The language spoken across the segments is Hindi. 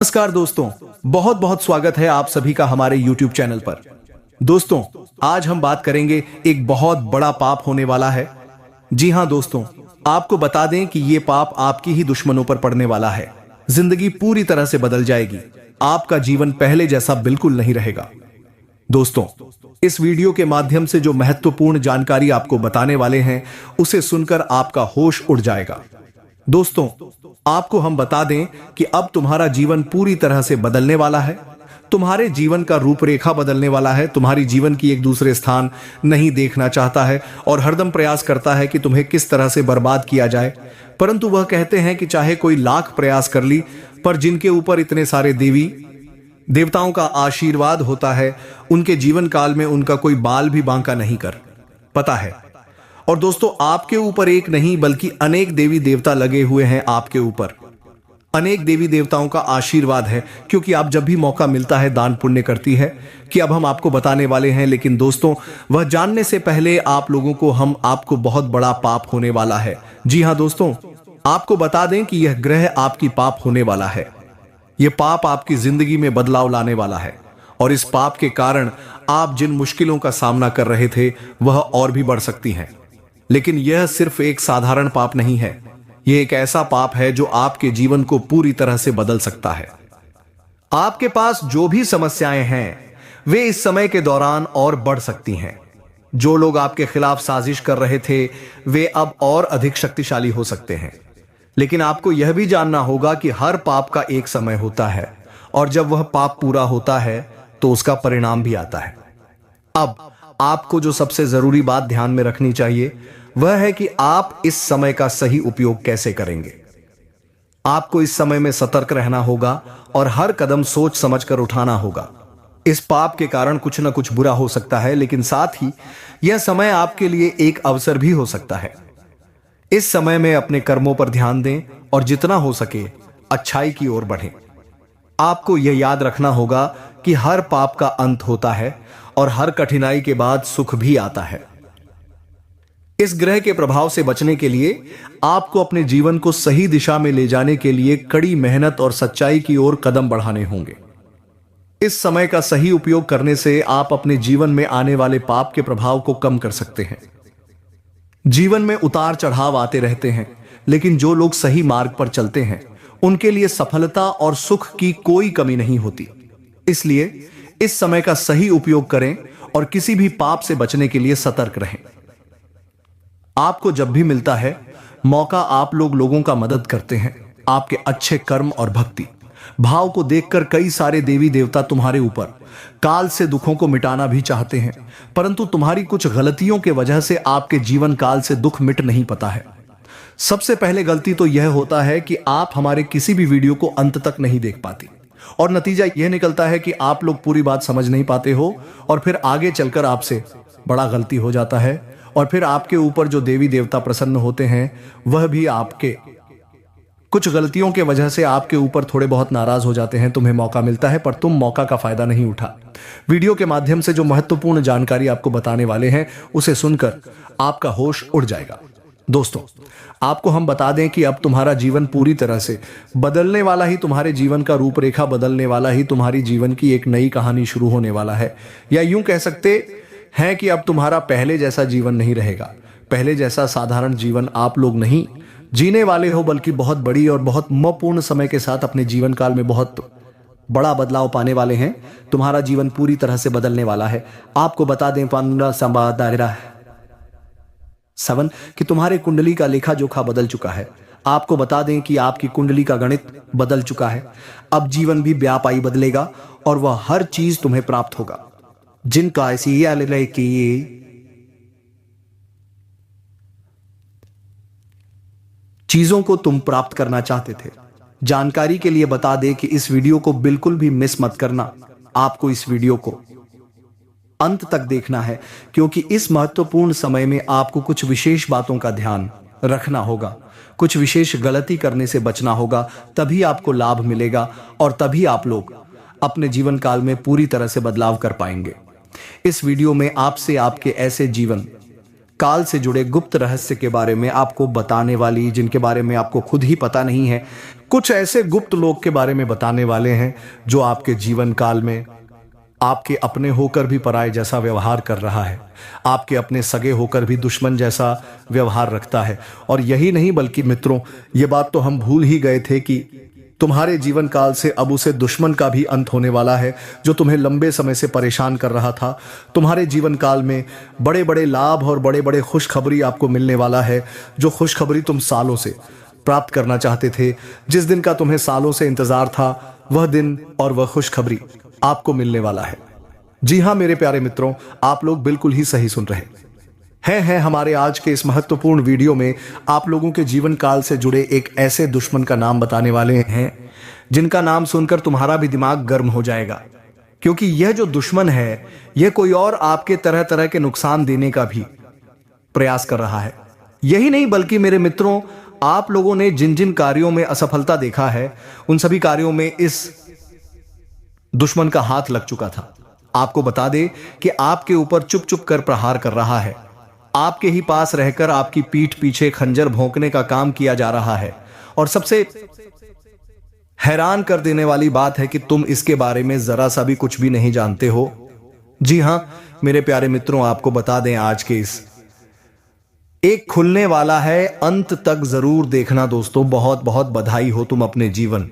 नमस्कार दोस्तों, बहुत बहुत स्वागत है आप सभी का हमारे YouTube चैनल पर। दोस्तों, आज हम बात करेंगे एक बहुत बड़ा पाप होने वाला है। जी हां दोस्तों, आपको बता दें कि ये पाप आपकी ही दुश्मनों पर पड़ने वाला है। जिंदगी पूरी तरह से बदल जाएगी, आपका जीवन पहले जैसा बिल्कुल नहीं रहेगा। दोस्तों, इस वीडियो के माध्यम से जो महत्वपूर्ण जानकारी आपको बताने वाले हैं, उसे सुनकर आपका होश उड़ जाएगा। दोस्तों, आपको हम बता दें कि अब तुम्हारा जीवन पूरी तरह से बदलने वाला है। तुम्हारे जीवन का रूपरेखा बदलने वाला है। तुम्हारी जीवन की एक दूसरे स्थान नहीं देखना चाहता है और हरदम प्रयास करता है कि तुम्हें किस तरह से बर्बाद किया जाए। परंतु वह कहते हैं कि चाहे कोई लाख प्रयास कर ली, पर जिनके ऊपर इतने सारे देवी देवताओं का आशीर्वाद होता है, उनके जीवन काल में उनका कोई बाल भी बांका नहीं कर पता है। और दोस्तों, आपके ऊपर एक नहीं बल्कि अनेक देवी देवता लगे हुए हैं। आपके ऊपर अनेक देवी देवताओं का आशीर्वाद है, क्योंकि आप जब भी मौका मिलता है दान पुण्य करती है कि अब हम आपको बताने वाले हैं। लेकिन दोस्तों, वह जानने से पहले आप लोगों को आपको बहुत बड़ा पाप होने वाला है। जी हां दोस्तों, आपको बता दें कि यह ग्रह आपकी पाप होने वाला है। यह पाप आपकी जिंदगी में बदलाव लाने वाला है, और इस पाप के कारण आप जिन मुश्किलों का सामना कर रहे थे वह और भी बढ़ सकती हैं। लेकिन यह सिर्फ एक साधारण पाप नहीं है, यह एक ऐसा पाप है जो आपके जीवन को पूरी तरह से बदल सकता है। आपके पास जो भी समस्याएं हैं, वे इस समय के दौरान और बढ़ सकती हैं। जो लोग आपके खिलाफ साजिश कर रहे थे, वे अब और अधिक शक्तिशाली हो सकते हैं। लेकिन आपको यह भी जानना होगा कि हर पाप का एक समय होता है, और जब वह पाप पूरा होता है तो उसका परिणाम भी आता है। अब आपको जो सबसे जरूरी बात ध्यान में रखनी चाहिए, वह है कि आप इस समय का सही उपयोग कैसे करेंगे। आपको इस समय में सतर्क रहना होगा और हर कदम सोच समझकर उठाना होगा। इस पाप के कारण कुछ न कुछ बुरा हो सकता है, लेकिन साथ ही यह समय आपके लिए एक अवसर भी हो सकता है। इस समय में अपने कर्मों पर ध्यान दें और जितना हो सके अच्छाई की ओर बढ़ें। आपको यह याद रखना होगा कि हर पाप का अंत होता है और हर कठिनाई के बाद सुख भी आता है। इस ग्रह के प्रभाव से बचने के लिए आपको अपने जीवन को सही दिशा में ले जाने के लिए कड़ी मेहनत और सच्चाई की ओर कदम बढ़ाने होंगे। इस समय का सही उपयोग करने से आप अपने जीवन में आने वाले पाप के प्रभाव को कम कर सकते हैं। जीवन में उतार चढ़ाव आते रहते हैं, लेकिन जो लोग सही मार्ग पर चलते हैं, उनके लिए सफलता और सुख की कोई कमी नहीं होती। इसलिए इस समय का सही उपयोग करें और किसी भी पाप से बचने के लिए सतर्क रहें। आपको जब भी मिलता है मौका, आप लोगों का मदद करते हैं। आपके अच्छे कर्म और भक्ति भाव को देखकर कई सारे देवी देवता तुम्हारे ऊपर काल से दुखों को मिटाना भी चाहते हैं, परंतु तुम्हारी कुछ गलतियों के वजह से आपके जीवन काल से दुख मिट नहीं पाता है। सबसे पहले गलती तो यह होता है कि आप हमारे किसी भी वीडियो को अंत तक नहीं देख पाती, और नतीजा यह निकलता है कि आप लोग पूरी बात समझ नहीं पाते हो, और फिर आगे चलकर आपसे बड़ा गलती हो जाता है। और फिर आपके ऊपर जो देवी देवता प्रसन्न होते हैं, वह भी आपके कुछ गलतियों के वजह से आपके ऊपर थोड़े बहुत नाराज हो जाते हैं। तुम्हें मौका मिलता है, पर तुम मौका का फायदा नहीं उठा। वीडियो के माध्यम से जो महत्वपूर्ण जानकारी आपको बताने वाले हैं, उसे सुनकर आपका होश उड़ जाएगा। दोस्तों, आपको हम बता दें कि अब तुम्हारा जीवन पूरी तरह से बदलने वाला ही, तुम्हारे जीवन का रूपरेखा बदलने वाला ही, तुम्हारी जीवन की एक नई कहानी शुरू होने वाला है। या यूं कह सकते हैं कि अब तुम्हारा पहले जैसा जीवन नहीं रहेगा। पहले जैसा साधारण जीवन आप लोग नहीं जीने वाले हो, बल्कि बहुत बड़ी और बहुत महत्वपूर्ण समय के साथ अपने जीवन काल में बहुत बड़ा बदलाव पाने वाले हैं। तुम्हारा जीवन पूरी तरह से बदलने वाला है। आपको बता दें 7 कि तुम्हारे कुंडली का लेखा जोखा बदल चुका है। आपको बता दें कि आपकी कुंडली का गणित बदल चुका है। अब जीवन भी व्यापाई बदलेगा और वह हर चीज तुम्हें प्राप्त होगा जिनका ऐसी की चीजों को तुम प्राप्त करना चाहते थे। जानकारी के लिए बता दें कि इस वीडियो को बिल्कुल भी मिस मत करना। आपको इस वीडियो को अंत तक देखना है, क्योंकि इस महत्वपूर्ण समय में आपको कुछ विशेष बातों का ध्यान रखना होगा। कुछ विशेष गलती करने से बचना होगा, तभी आपको लाभ मिलेगा और तभी आप लोग अपने जीवन काल में पूरी तरह से बदलाव कर पाएंगे। इस वीडियो में आपसे आपके ऐसे जीवन काल से जुड़े गुप्त रहस्य के बारे में आपको बताने वाली, जिनके बारे में आपको खुद ही पता नहीं है, कुछ ऐसे गुप्त लोग के बारे में बताने वाले हैं जो आपके जीवन काल में आपके अपने होकर भी पराये जैसा व्यवहार कर रहा है, आपके अपने सगे होकर भी दुश्मन जैसा व्यवहार रखता है। और यही नहीं बल्कि मित्रों, ये बात तो हम भूल ही गए थे कि तुम्हारे जीवन काल से अब उसे दुश्मन का भी अंत होने वाला है जो तुम्हें लंबे समय से परेशान कर रहा था। तुम्हारे जीवन काल में बड़े बड़े लाभ और बड़े बड़े खुशखबरी आपको मिलने वाला है, जो खुशखबरी तुम सालों से प्राप्त करना चाहते थे। जिस दिन का तुम्हें सालों से इंतजार था, वह दिन और वह खुशखबरी आपको मिलने वाला है। जी हां मेरे प्यारे मित्रों, आप लोग बिल्कुल ही सही सुन रहे हैं। हमारे आज के इस महत्वपूर्ण वीडियो में आप लोगों के जीवन काल से जुड़े एक ऐसे दुश्मन का नाम बताने वाले हैं जिनका नाम सुनकर तुम्हारा भी दिमाग गर्म हो जाएगा, क्योंकि यह जो दुश्मन है, यह कोई और आपके तरह तरह के नुकसान देने का भी प्रयास कर रहा है। यही नहीं बल्कि मेरे मित्रों, आप लोगों ने जिन जिन कार्यों में असफलता देखा है, उन सभी कार्यों में इस दुश्मन का हाथ लग चुका था। आपको बता दे कि आपके ऊपर चुप चुप कर प्रहार कर रहा है, आपके ही पास रहकर आपकी पीठ पीछे खंजर भोंकने का काम किया जा रहा है। और सबसे हैरान कर देने वाली बात है कि तुम इसके बारे में जरा सा भी कुछ भी नहीं जानते हो। जी हां मेरे प्यारे मित्रों, आपको बता दें, आज के इस एक खुलने वाला है, अंत तक जरूर देखना दोस्तों। बहुत बहुत बधाई हो, तुम अपने जीवन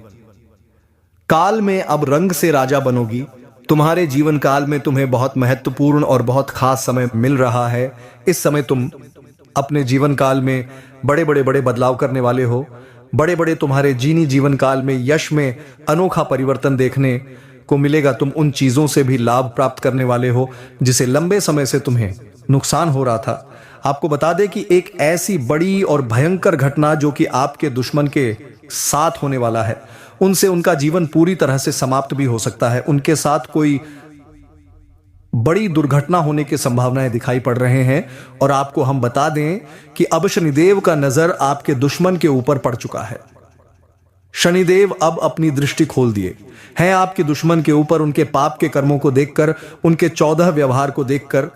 काल में अब रंग से राजा बनोगी। तुम्हारे जीवन काल में तुम्हें बहुत महत्वपूर्ण और बहुत खास समय मिल रहा है। इस समय तुम अपने जीवन काल में बड़े बड़े बदलाव करने वाले हो। बड़े तुम्हारे जीवन काल में यश में अनोखा परिवर्तन देखने को मिलेगा। तुम उन चीजों से भी लाभ प्राप्त करने वाले हो जिसे लंबे समय से तुम्हें नुकसान हो रहा था। आपको बता दें कि एक ऐसी बड़ी और भयंकर घटना जो कि आपके दुश्मन के साथ होने वाला है, उनसे उनका जीवन पूरी तरह से समाप्त भी हो सकता है। उनके साथ कोई बड़ी दुर्घटना होने की संभावनाएं दिखाई पड़ रहे हैं। और आपको हम बता दें कि अब शनिदेव का नजर आपके दुश्मन के ऊपर पड़ चुका है। शनिदेव अब अपनी दृष्टि खोल दिए हैं आपके दुश्मन के ऊपर। उनके पाप के कर्मों को देखकर, उनके 14 व्यवहार को देखकर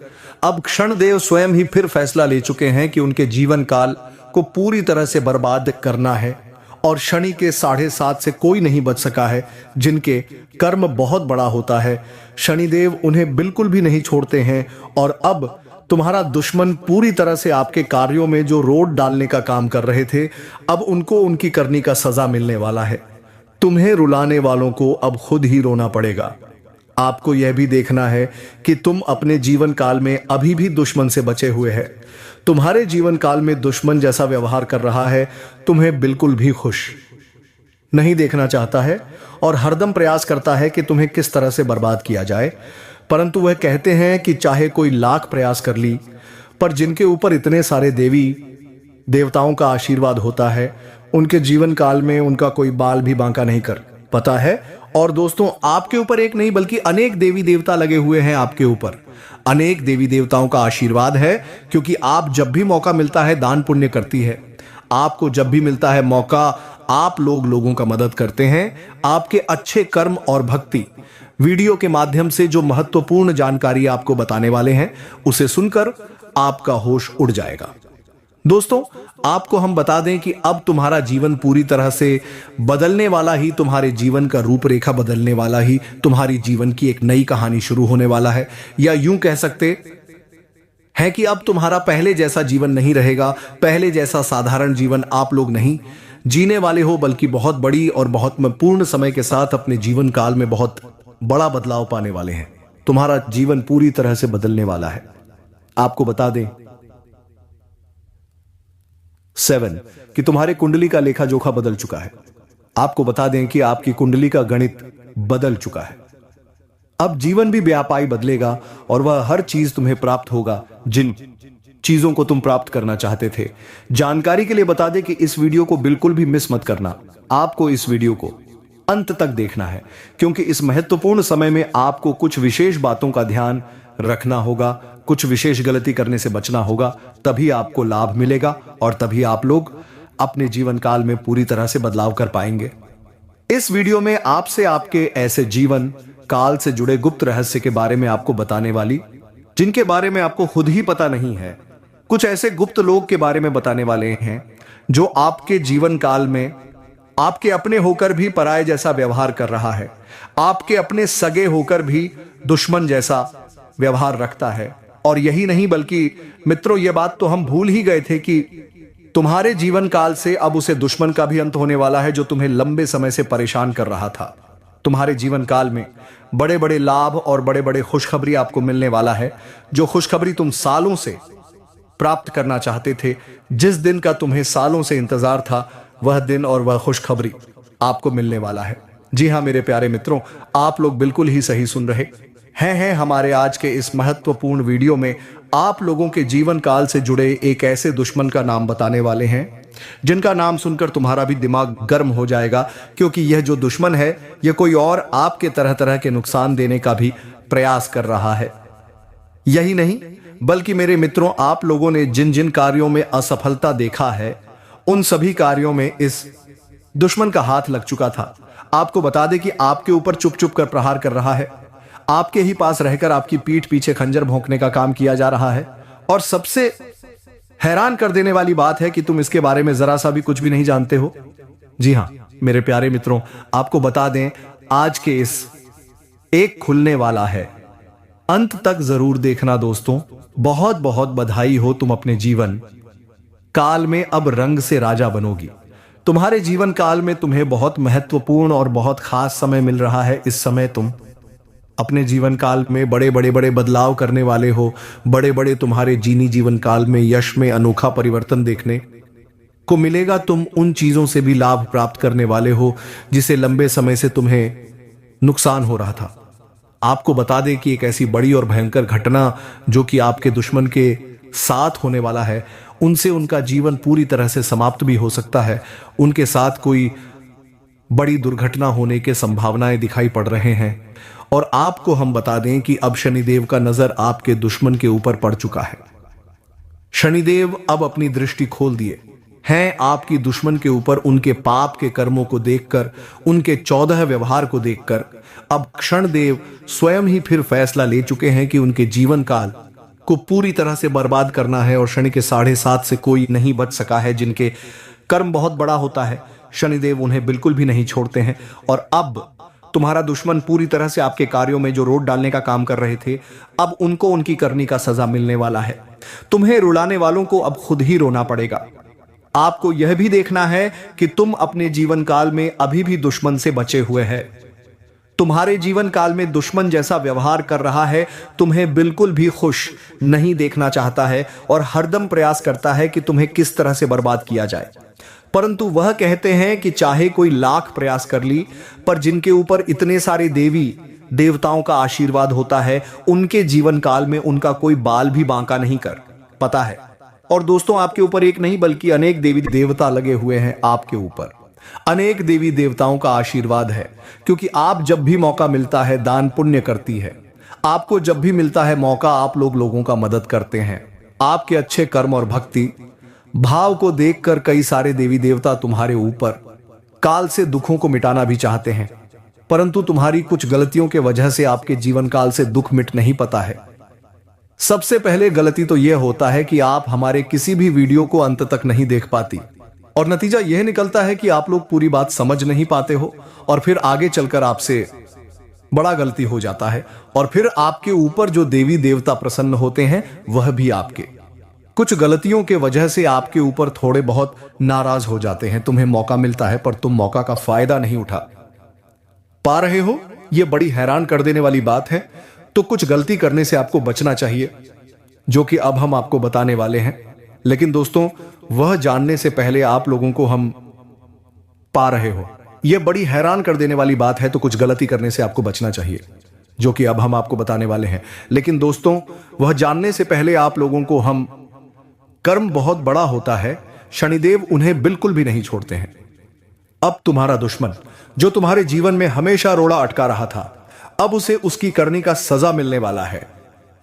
अब क्षणदेव स्वयं ही फिर फैसला ले चुके हैं कि उनके जीवन काल को पूरी तरह से बर्बाद करना है। और शनि के 7.5 से कोई नहीं बच सका है, जिनके कर्म बहुत बड़ा होता है। शनिदेव उन्हें बिल्कुल भी नहीं छोड़ते हैं। और अब तुम्हारा दुश्मन पूरी तरह से आपके कार्यों में जो रोड डालने का काम कर रहे थे, अब उनको उनकी करनी का सजा मिलने वाला है। तुम्हें रुलाने वालों को अब खुद ही रोना पड़ेगा। आपको यह भी देखना है कि तुम अपने जीवन काल में अभी भी दुश्मन से बचे हुए हैं। तुम्हारे जीवन काल में दुश्मन जैसा व्यवहार कर रहा है, तुम्हें बिल्कुल भी खुश नहीं देखना चाहता है और हरदम प्रयास करता है कि तुम्हें किस तरह से बर्बाद किया जाए। परंतु वह कहते हैं कि चाहे कोई लाख प्रयास कर ली, पर जिनके ऊपर इतने सारे देवी देवताओं का आशीर्वाद होता है, उनके जीवन काल में उनका कोई बाल भी बांका नहीं कर पता है। और दोस्तों, आपके ऊपर एक नहीं बल्कि अनेक देवी देवता लगे हुए हैं। आपके ऊपर अनेक देवी देवताओं का आशीर्वाद है, क्योंकि आप जब भी मौका मिलता है दान पुण्य करती है। आपको जब भी मिलता है मौका, आप लोगों का मदद करते हैं। आपके अच्छे कर्म और भक्ति वीडियो के माध्यम से जो महत्वपूर्ण जानकारी आपको बताने वाले हैं, उसे सुनकर आपका होश उड़ जाएगा। दोस्तों, आपको हम बता दें कि अब तुम्हारा जीवन पूरी तरह से बदलने वाला ही, तुम्हारे जीवन का रूपरेखा बदलने वाला ही, तुम्हारी जीवन की एक नई कहानी शुरू होने वाला है। या यूं कह सकते हैं कि अब तुम्हारा पहले जैसा जीवन नहीं रहेगा। पहले जैसा साधारण जीवन आप लोग नहीं जीने वाले हो, बल्कि बहुत बड़ी और बहुत महत्वपूर्ण समय के साथ अपने जीवन काल में बहुत बड़ा बदलाव पाने वाले हैं। तुम्हारा जीवन पूरी तरह से बदलने वाला है। आपको बता दें 7 कि तुम्हारे कुंडली का लेखा जोखा बदल चुका है। आपको बता दें कि आपकी कुंडली का गणित बदल चुका है। अब जीवन भी व्यापाई बदलेगा और वह हर चीज तुम्हें प्राप्त होगा जिन चीजों को तुम प्राप्त करना चाहते थे। जानकारी के लिए बता दें कि इस वीडियो को बिल्कुल भी मिस मत करना। आपको इस वीडियो को अंत तक देखना है, क्योंकि इस महत्वपूर्ण समय में आपको कुछ विशेष बातों का ध्यान रखना होगा, कुछ विशेष गलती करने से बचना होगा। तभी आपको लाभ मिलेगा और तभी आप लोग अपने जीवन काल में पूरी तरह से बदलाव कर पाएंगे। इस वीडियो में आपसे आपके ऐसे जीवन काल से जुड़े गुप्त रहस्य के बारे में आपको बताने वाली, जिनके बारे में आपको खुद ही पता नहीं है, कुछ ऐसे गुप्त लोग के बारे में बताने वाले हैं जो आपके जीवन काल में आपके अपने होकर भी पराये जैसा व्यवहार कर रहा है, आपके अपने सगे होकर भी दुश्मन जैसा व्यवहार रखता है। और यही नहीं बल्कि मित्रों, यह बात तो हम भूल ही गए थे कि तुम्हारे जीवन काल से अब उसे दुश्मन का भी अंत होने वाला है जो तुम्हें लंबे समय से परेशान कर रहा था। तुम्हारे जीवन काल में बड़े बड़े लाभ और बड़े बड़े खुशखबरी आपको मिलने वाला है, जो खुशखबरी तुम सालों से प्राप्त करना चाहते थे। जिस दिन का तुम्हें सालों से इंतजार था, वह दिन और वह खुशखबरी आपको मिलने वाला है। जी हां मेरे प्यारे मित्रों, आप लोग बिल्कुल ही सही सुन रहे हैं। हमारे आज के इस महत्वपूर्ण वीडियो में आप लोगों के जीवन काल से जुड़े एक ऐसे दुश्मन का नाम बताने वाले हैं जिनका नाम सुनकर तुम्हारा भी दिमाग गर्म हो जाएगा, क्योंकि यह जो दुश्मन है यह कोई और आपके तरह तरह के नुकसान देने का भी प्रयास कर रहा है। यही नहीं बल्कि मेरे मित्रों, आप लोगों ने जिन जिन कार्यों में असफलता देखा है, उन सभी कार्यों में इस दुश्मन का हाथ लग चुका था। आपको बता दें कि आपके ऊपर चुप चुप कर प्रहार कर रहा है, आपके ही पास रहकर आपकी पीठ पीछे खंजर भोंकने का काम किया जा रहा है। और सबसे हैरान कर देने वाली बात है कि तुम इसके बारे में जरा सा भी कुछ भी नहीं जानते हो। जी हां मेरे प्यारे मित्रों, आपको बता दें, आज के इस एक खुलने वाला है, अंत तक जरूर देखना दोस्तों। बहुत बहुत बधाई हो, तुम अपने जीवन काल में अब रंग से राजा बनोगी। तुम्हारे जीवन काल में तुम्हें बहुत महत्वपूर्ण और बहुत खास समय मिल रहा है। इस समय तुम अपने जीवन काल में बड़े बड़े बदलाव करने वाले हो। बड़े बड़े तुम्हारे जीवन काल में यश में अनोखा परिवर्तन देखने को मिलेगा। तुम उन चीजों से भी लाभ प्राप्त करने वाले हो जिसे लंबे समय से तुम्हें नुकसान हो रहा था। आपको बता दें कि एक ऐसी बड़ी और भयंकर घटना जो कि आपके दुश्मन के साथ होने वाला है, उनसे उनका जीवन पूरी तरह से समाप्त भी हो सकता है। उनके साथ कोई बड़ी दुर्घटना होने के संभावनाएं दिखाई पड़ रहे हैं। और आपको हम बता दें कि अब शनिदेव का नजर आपके दुश्मन के ऊपर पड़ चुका है। शनिदेव अब अपनी दृष्टि खोल दिए हैं आपकी दुश्मन के ऊपर। उनके पाप के कर्मों को देखकर, उनके 14 व्यवहार को देखकर अब क्षणदेव स्वयं ही फिर फैसला ले चुके हैं कि उनके जीवन काल को पूरी तरह से बर्बाद करना है। और शनि के 7.5 से कोई नहीं बच सका है। जिनके कर्म बहुत बड़ा होता है, शनिदेव उन्हें बिल्कुल भी नहीं छोड़ते हैं। और अब तुम्हारा दुश्मन पूरी तरह से आपके कार्यों में जो रोड डालने का काम कर रहे थे, अब उनको उनकी करनी का सजा मिलने वाला है। तुम्हें रुलाने वालों को अब खुद ही रोना पड़ेगा। आपको यह भी देखना है कि तुम अपने जीवन काल में अभी भी दुश्मन से बचे हुए हैं। तुम्हारे जीवन काल में दुश्मन जैसा व्यवहार कर रहा है, तुम्हें बिल्कुल भी खुश नहीं देखना चाहता है और हरदम प्रयास करता है कि तुम्हें किस तरह से बर्बाद किया जाए। परंतु वह कहते हैं कि चाहे कोई लाख प्रयास कर ली, पर जिनके ऊपर इतने सारे देवी देवताओं का आशीर्वाद होता है, उनके जीवन काल में उनका कोई बाल भी बांका नहीं कर पता है। और दोस्तों, आपके ऊपर एक नहीं बल्कि अनेक देवी देवता लगे हुए हैं। आपके ऊपर अनेक देवी देवताओं का आशीर्वाद है, क्योंकि आप जब भी मौका मिलता है दान पुण्य करती है। आपको जब भी मिलता है मौका, आप लोगों का मदद करते हैं। आपके अच्छे कर्म और भक्ति भाव को देखकर कई सारे देवी देवता तुम्हारे ऊपर काल से दुखों को मिटाना भी चाहते हैं, परंतु तुम्हारी कुछ गलतियों के वजह से आपके जीवन काल से दुख मिट नहीं पाता है। सबसे पहले गलती तो यह होता है कि आप हमारे किसी भी वीडियो को अंत तक नहीं देख पाती, और नतीजा यह निकलता है कि आप लोग पूरी बात समझ नहीं पाते हो, और फिर आगे चलकर आपसे बड़ा गलती हो जाता है। और फिर आपके ऊपर जो देवी देवता प्रसन्न होते हैं, वह भी आपके कुछ गलतियों के वजह से आपके ऊपर थोड़े बहुत नाराज हो जाते हैं। तुम्हें मौका मिलता है पर तुम मौका का फायदा नहीं उठा पा रहे हो। यह बड़ी हैरान कर देने वाली बात है। तो कुछ गलती करने से आपको बचना चाहिए, जो कि अब हम आपको बताने वाले हैं। लेकिन दोस्तों, वह जानने से पहले आप लोगों को हम पा रहे हो, यह बड़ी हैरान कर देने वाली बात है। तो कुछ गलती करने से आपको बचना चाहिए, जो कि अब हम आपको बताने वाले हैं। लेकिन दोस्तों, वह जानने से पहले आप लोगों को हम, कर्म बहुत बड़ा होता है, शनिदेव उन्हें बिल्कुल भी नहीं छोड़ते हैं। अब तुम्हारा दुश्मन जो तुम्हारे जीवन में हमेशा रोड़ा अटका रहा था, अब उसे उसकी करनी का सजा मिलने वाला है।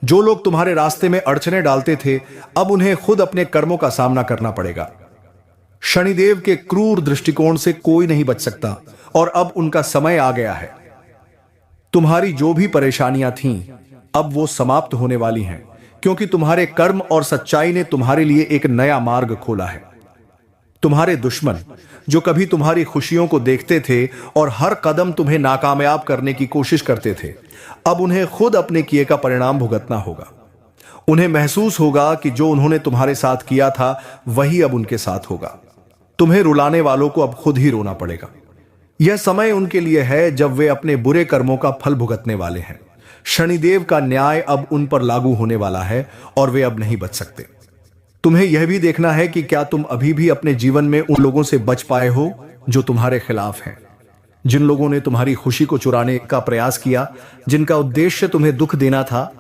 जो लोग तुम्हारे रास्ते में अड़चने डालते थे, अब उन्हें खुद अपने कर्मों का सामना करना पड़ेगा। शनिदेव के क्रूर दृष्टिकोण से कोई नहीं बच सकता, और अब उनका समय आ गया है। तुम्हारी जो भी परेशानियां थीं, अब वो समाप्त होने वाली हैं, क्योंकि तुम्हारे कर्म और सच्चाई ने तुम्हारे लिए एक नया मार्ग खोला है। तुम्हारे दुश्मन जो कभी तुम्हारी खुशियों को देखते थे और हर कदम तुम्हें नाकामयाब करने की कोशिश करते थे, अब उन्हें खुद अपने किए का परिणाम भुगतना होगा। उन्हें महसूस होगा कि जो उन्होंने तुम्हारे साथ किया था वही अब उनके साथ होगा। तुम्हें रुलाने वालों को अब खुद ही रोना पड़ेगा। यह समय उनके लिए है जब वे अपने बुरे कर्मों का फल भुगतने वाले हैं। शनिदेव का न्याय अब उन पर लागू होने वाला है और वे अब नहीं बच सकते। तुम्हें यह भी देखना है कि क्या तुम अभी भी अपने जीवन में उन लोगों से बच पाए हो जो तुम्हारे खिलाफ हैं, जिन लोगों ने तुम्हारी खुशी को चुराने का प्रयास किया, जिनका उद्देश्य तुम्हें दुख देना था।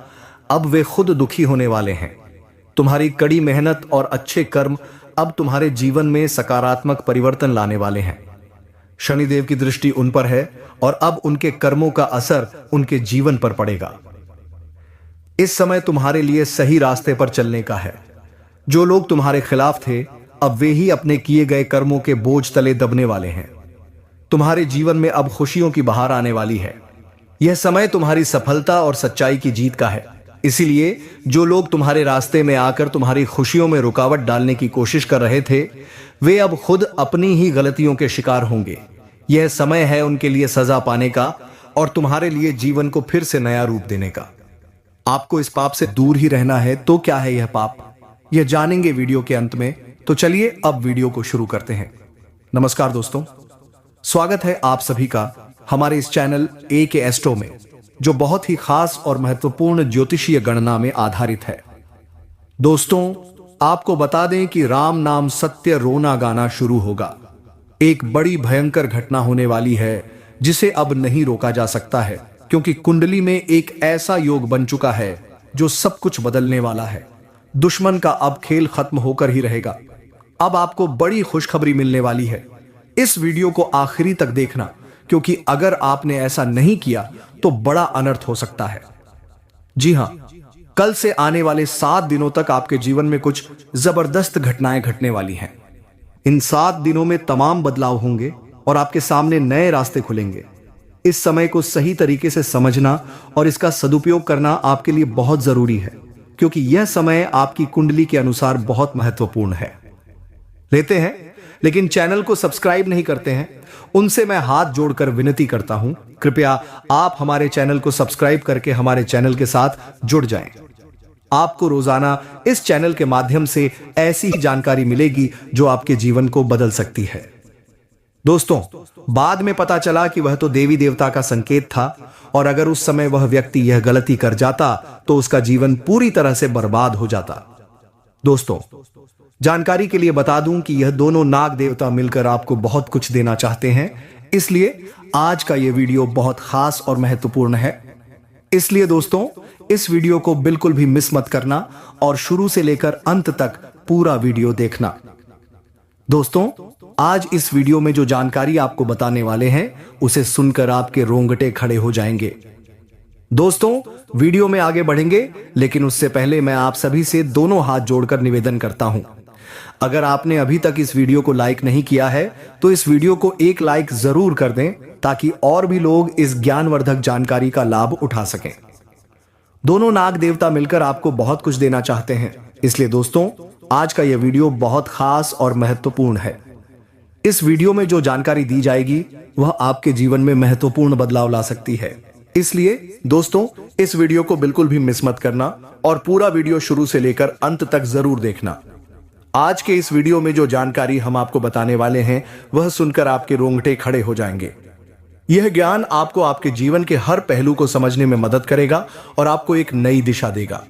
अब वे खुद दुखी होने वाले हैं। तुम्हारी कड़ी मेहनत और अच्छे कर्म अब तुम्हारे जीवन में सकारात्मक परिवर्तन लाने वाले हैं। शनिदेव की दृष्टि उन पर है और अब उनके कर्मों का असर उनके जीवन पर पड़ेगा। इस समय तुम्हारे लिए सही रास्ते पर चलने का है। जो लोग तुम्हारे खिलाफ थे, अब वे ही अपने किए गए कर्मों के बोझ तले दबने वाले हैं। तुम्हारे जीवन में अब खुशियों की बहार आने वाली है। यह समय तुम्हारी सफलता और सच्चाई की जीत का है। इसीलिए जो लोग तुम्हारे रास्ते में आकर तुम्हारी खुशियों में रुकावट डालने की कोशिश कर रहे थे, वे अब खुद अपनी ही गलतियों के शिकार होंगे। यह समय है उनके लिए सजा पाने का और तुम्हारे लिए जीवन को फिर से नया रूप देने का। आपको इस पाप से दूर ही रहना है। तो क्या है यह पाप, यह जानेंगे वीडियो के अंत में। तो चलिए अब वीडियो को शुरू करते हैं। नमस्कार दोस्तों, स्वागत है आप सभी का हमारे इस चैनल AK एस्ट्रो में, जो बहुत ही खास और महत्वपूर्ण ज्योतिषीय गणना में आधारित है। दोस्तों, आपको बता दें कि राम नाम सत्य रोना गाना शुरू होगा। एक बड़ी भयंकर घटना होने वाली है जिसे अब नहीं रोका जा सकता है, क्योंकि कुंडली में एक ऐसा योग बन चुका है जो सब कुछ बदलने वाला है। दुश्मन का अब खेल खत्म होकर ही रहेगा। अब आपको बड़ी खुशखबरी मिलने वाली है। इस वीडियो को आखिरी तक देखना, क्योंकि अगर आपने ऐसा नहीं किया तो बड़ा अनर्थ हो सकता है। जी हां, कल से आने वाले 7 दिनों तक आपके जीवन में कुछ जबरदस्त घटनाएं घटने वाली हैं। इन 7 दिनों में तमाम बदलाव होंगे और आपके सामने नए रास्ते खुलेंगे। इस समय को सही तरीके से समझना और इसका सदुपयोग करना आपके लिए बहुत जरूरी है, क्योंकि यह समय आपकी कुंडली के अनुसार बहुत महत्वपूर्ण है। लेते हैं, लेकिन चैनल को सब्सक्राइब नहीं करते हैं, उनसे मैं हाथ जोड़कर विनती करता हूं, कृपया आप हमारे चैनल को सब्सक्राइब करके हमारे चैनल के साथ जुड़ जाएं। आपको रोजाना इस चैनल के माध्यम से ऐसी ही जानकारी मिलेगी जो आपके जीवन को बदल सकती है। दोस्तों, बाद में पता चला कि वह तो देवी देवता का संकेत था, और अगर उस समय वह व्यक्ति यह गलती कर जाता तो उसका जीवन पूरी तरह से बर्बाद हो जाता। दोस्तों, जानकारी के लिए बता दूं कि यह दोनों नाग देवता मिलकर आपको बहुत कुछ देना चाहते हैं, इसलिए आज का यह वीडियो बहुत खास और महत्वपूर्ण है। इसलिए दोस्तों, इस वीडियो को बिल्कुल भी मिस मत करना और शुरू से लेकर अंत तक पूरा वीडियो देखना। दोस्तों, आज इस वीडियो में जो जानकारी आपको बताने वाले हैं, उसे सुनकर आपके रोंगटे खड़े हो जाएंगे। दोस्तों, वीडियो में आगे बढ़ेंगे, लेकिन उससे पहले मैं आप सभी से दोनों हाथ जोड़कर निवेदन करता हूं, अगर आपने अभी तक इस वीडियो को लाइक नहीं किया है तो इस वीडियो को एक लाइक जरूर कर दें, ताकि और भी लोग इस ज्ञानवर्धक जानकारी का लाभ उठा सकें। दोनों नाग देवता मिलकर आपको बहुत कुछ देना चाहते हैं, इसलिए दोस्तों, आज का यह वीडियो बहुत खास और महत्वपूर्ण है। इस वीडियो में जो जानकारी दी जाएगी वह आपके जीवन में महत्वपूर्ण बदलाव ला सकती है। इसलिए दोस्तों, इस वीडियो को बिल्कुल भी मिस मत करना और पूरा वीडियो शुरू से लेकर अंत तक जरूर देखना। आज के इस वीडियो में जो जानकारी हम आपको बताने वाले हैं, वह सुनकर आपके रोंगटे खड़े हो जाएंगे। यह ज्ञान आपको आपके जीवन के हर पहलू को समझने में मदद करेगा और आपको एक नई दिशा देगा।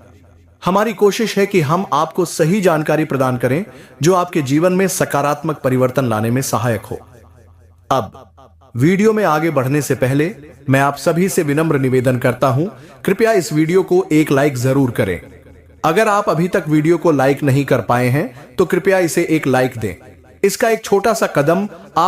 हमारी कोशिश है कि हम आपको सही जानकारी प्रदान करें जो आपके जीवन में सकारात्मक परिवर्तन लाने में सहायक हो। अब वीडियो में आगे बढ़ने से पहले मैं आप सभी से विनम्र निवेदन करता हूं, कृपया इस वीडियो को एक लाइक जरूर करें। अगर आप अभी तक वीडियो को लाइक नहीं कर पाए हैं तो कृपया इसे एक लाइक दें। इसका एक छोटा सा कदम आप